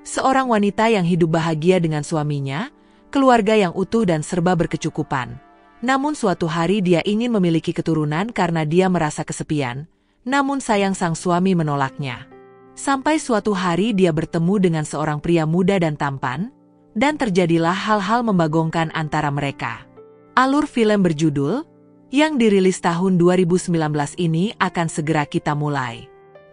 Seorang wanita yang hidup bahagia dengan suaminya, keluarga yang utuh dan serba berkecukupan. Namun suatu hari dia ingin memiliki keturunan karena dia merasa kesepian, namun sayang sang suami menolaknya. Sampai suatu hari dia bertemu dengan seorang pria muda dan tampan, dan terjadilah hal-hal membagongkan antara mereka. Alur film berjudul, yang dirilis tahun 2019 ini akan segera kita mulai.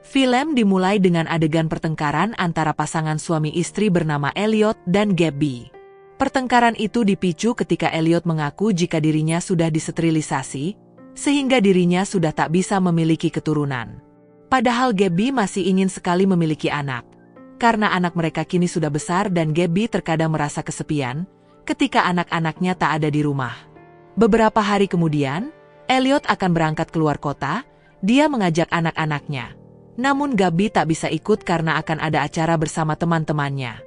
Film dimulai dengan adegan pertengkaran antara pasangan suami istri bernama Elliot dan Gabby. Pertengkaran itu dipicu ketika Elliot mengaku jika dirinya sudah disterilisasi, sehingga dirinya sudah tak bisa memiliki keturunan. Padahal Gabby masih ingin sekali memiliki anak. Karena anak mereka kini sudah besar dan Gabby terkadang merasa kesepian ketika anak-anaknya tak ada di rumah. Beberapa hari kemudian, Elliot akan berangkat keluar kota, dia mengajak anak-anaknya. Namun Gabby tak bisa ikut karena akan ada acara bersama teman-temannya.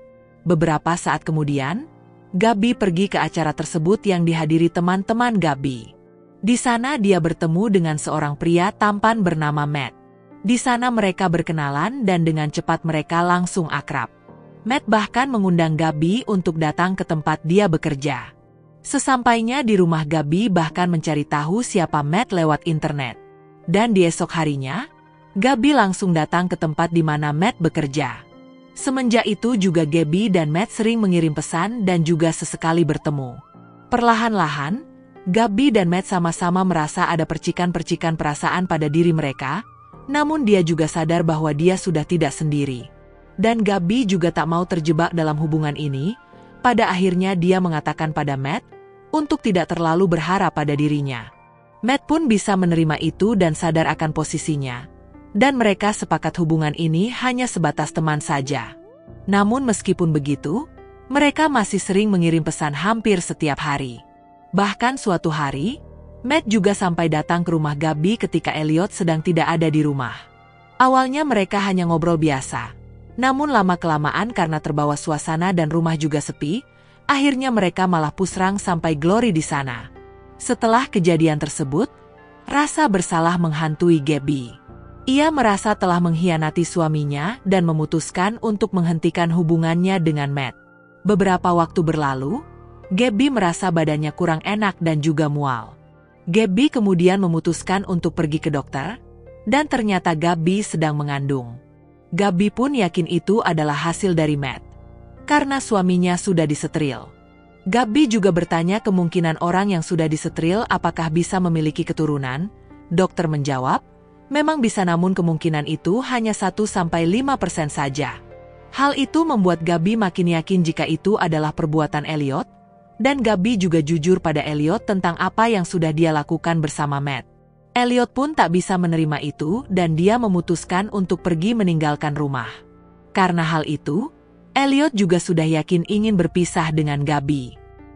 Beberapa saat kemudian, Gabby pergi ke acara tersebut yang dihadiri teman-teman Gabby. Di sana dia bertemu dengan seorang pria tampan bernama Matt. Di sana mereka berkenalan dan dengan cepat mereka langsung akrab. Matt bahkan mengundang Gabby untuk datang ke tempat dia bekerja. Sesampainya di rumah Gabby bahkan mencari tahu siapa Matt lewat internet. Dan di esok harinya, Gabby langsung datang ke tempat di mana Matt bekerja. Semenjak itu juga Gabby dan Matt sering mengirim pesan dan juga sesekali bertemu. Perlahan-lahan, Gabby dan Matt sama-sama merasa ada percikan-percikan perasaan pada diri mereka, namun dia juga sadar bahwa dia sudah tidak sendiri. Dan Gabby juga tak mau terjebak dalam hubungan ini, pada akhirnya dia mengatakan pada Matt untuk tidak terlalu berharap pada dirinya. Matt pun bisa menerima itu dan sadar akan posisinya. Dan mereka sepakat hubungan ini hanya sebatas teman saja. Namun meskipun begitu, mereka masih sering mengirim pesan hampir setiap hari. Bahkan suatu hari, Matt juga sampai datang ke rumah Gabby ketika Elliot sedang tidak ada di rumah. Awalnya mereka hanya ngobrol biasa. Namun lama-kelamaan karena terbawa suasana dan rumah juga sepi, akhirnya mereka malah pusrang sampai Glory di sana. Setelah kejadian tersebut, rasa bersalah menghantui Gabby. Ia merasa telah mengkhianati suaminya dan memutuskan untuk menghentikan hubungannya dengan Matt. Beberapa waktu berlalu, Gabby merasa badannya kurang enak dan juga mual. Gabby kemudian memutuskan untuk pergi ke dokter, dan ternyata Gabby sedang mengandung. Gabby pun yakin itu adalah hasil dari Matt, karena suaminya sudah disetril. Gabby juga bertanya kemungkinan orang yang sudah disetril apakah bisa memiliki keturunan. Dokter menjawab, memang bisa namun kemungkinan itu hanya 1-5% saja. Hal itu membuat Gabby makin yakin jika itu adalah perbuatan Elliot, dan Gabby juga jujur pada Elliot tentang apa yang sudah dia lakukan bersama Matt. Elliot pun tak bisa menerima itu dan dia memutuskan untuk pergi meninggalkan rumah. Karena hal itu, Elliot juga sudah yakin ingin berpisah dengan Gabby.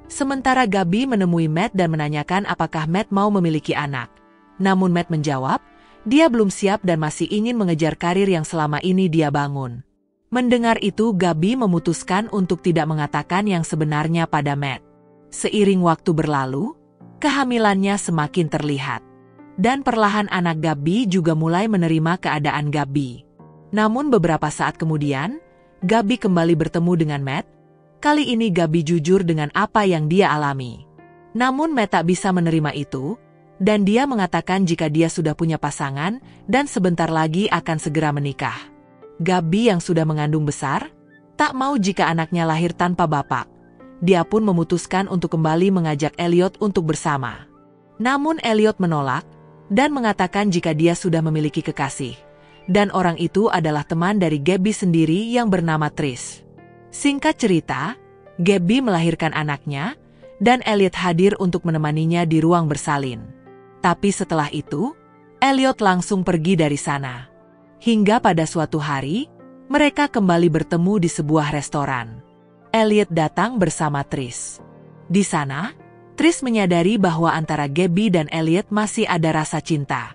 Sementara Gabby menemui Matt dan menanyakan apakah Matt mau memiliki anak. Namun Matt menjawab, dia belum siap dan masih ingin mengejar karir yang selama ini dia bangun. Mendengar itu Gabby memutuskan untuk tidak mengatakan yang sebenarnya pada Matt. Seiring waktu berlalu, kehamilannya semakin terlihat. Dan perlahan anak Gabby juga mulai menerima keadaan Gabby. Namun beberapa saat kemudian, Gabby kembali bertemu dengan Matt. Kali ini Gabby jujur dengan apa yang dia alami. Namun Matt tak bisa menerima itu, dan dia mengatakan jika dia sudah punya pasangan dan sebentar lagi akan segera menikah. Gabby yang sudah mengandung besar, tak mau jika anaknya lahir tanpa bapak. Dia pun memutuskan untuk kembali mengajak Elliot untuk bersama. Namun Elliot menolak, dan mengatakan jika dia sudah memiliki kekasih. Dan orang itu adalah teman dari Gabby sendiri yang bernama Trish. Singkat cerita, Gabby melahirkan anaknya, dan Elliot hadir untuk menemaninya di ruang bersalin. Tapi setelah itu, Elliot langsung pergi dari sana. Hingga pada suatu hari, mereka kembali bertemu di sebuah restoran. Elliot datang bersama Trish. Di sana, Trish menyadari bahwa antara Gabby dan Elliot masih ada rasa cinta.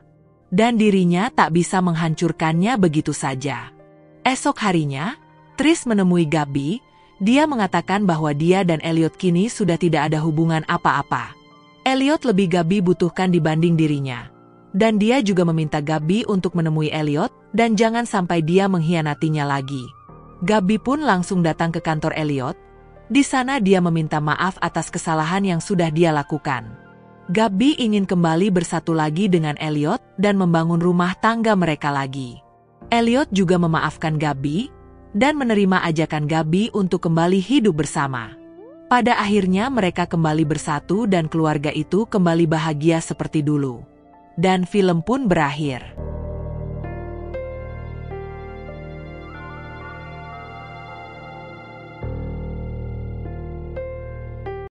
Dan dirinya tak bisa menghancurkannya begitu saja. Esok harinya, Trish menemui Gabby. Dia mengatakan bahwa dia dan Elliot kini sudah tidak ada hubungan apa-apa. Elliot lebih Gabby butuhkan dibanding dirinya. Dan dia juga meminta Gabby untuk menemui Elliot dan jangan sampai dia mengkhianatinya lagi. Gabby pun langsung datang ke kantor Elliot. Di sana dia meminta maaf atas kesalahan yang sudah dia lakukan. Gabby ingin kembali bersatu lagi dengan Elliot dan membangun rumah tangga mereka lagi. Elliot juga memaafkan Gabby dan menerima ajakan Gabby untuk kembali hidup bersama. Pada akhirnya mereka kembali bersatu dan keluarga itu kembali bahagia seperti dulu. Dan film pun berakhir.